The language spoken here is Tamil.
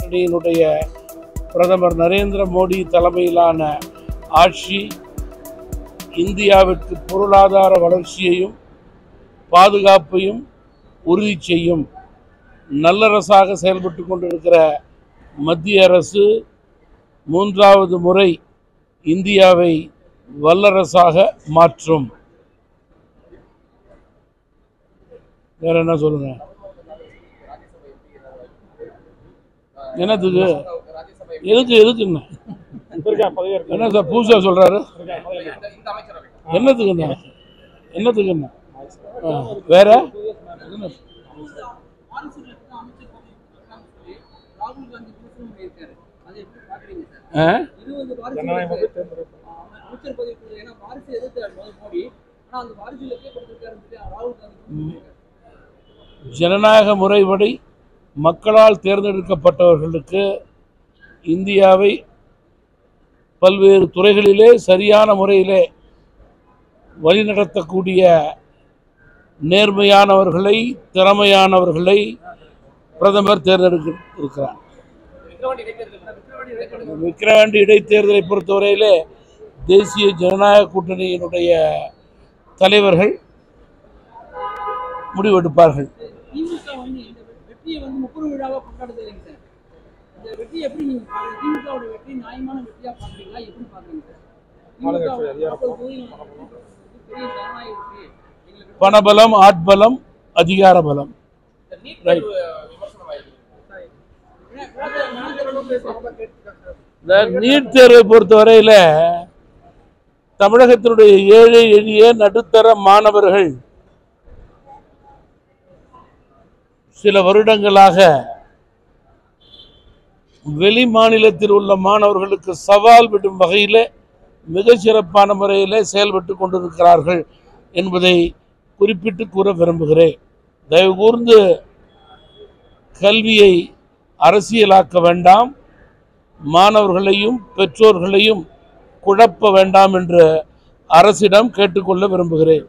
கூட்டணியினுடைய பிரதமர் நரேந்திர மோடி தலைமையிலான ஆட்சி இந்தியாவிற்கு பொருளாதார வளர்ச்சியையும் பாதுகாப்பையும் உறுதி செய்யும் நல்லரசாக செயல்பட்டு கொண்டிருக்கிற மத்திய அரசு மூன்றாவது முறை இந்தியாவை வல்லரசாக மாற்றும். வேற என்ன சொல்லுங்க? என்னத்துக்கு எதுக்கு என்ன சார் புதுசா சொல்றாரு? என்னத்துக்கு வேற ஜனநாயக முறைப்படி மக்களால் தேர்ந்தெடுக்கப்பட்டவர்களுக்கு இந்தியாவை பல்வேறு துறைகளிலே சரியான முறையிலே வழிநடத்தக்கூடிய நேர்மையானவர்களை திறமையானவர்களை பிரதமர் தேர்ந்தெடுக்கிறார். விக்கிரவாண்டி இடைத்தேர்தலை பொறுத்தவரையிலே தேசிய ஜனநாயக கூட்டணியினுடைய தலைவர்கள் முடிவெடுப்பார்கள். பணபலம், ஆட்பலம், அதிகார பலம். நீட் தேர்வை பொறுத்தவரையில தமிழகத்தினுடைய ஏழை எளிய நடுத்தர மாணவர்கள் சில வருடங்களாக வெளி மாநிலத்தில் உள்ள மாணவர்களுக்கு சவால் விடும் வகையில் மிக சிறப்பான முறையில் செயல்பட்டு கொண்டிருக்கிறார்கள் என்பதை குறிப்பிட்டு கூற விரும்புகிறேன். தயவு கூர்ந்து கல்வியை அரசியலாக்க வேண்டாம், மாணவர்களையும் பெற்றோர்களையும் குழப்ப வேண்டாம் என்று அரசிடம் கேட்டுக்கொள்ள விரும்புகிறேன்.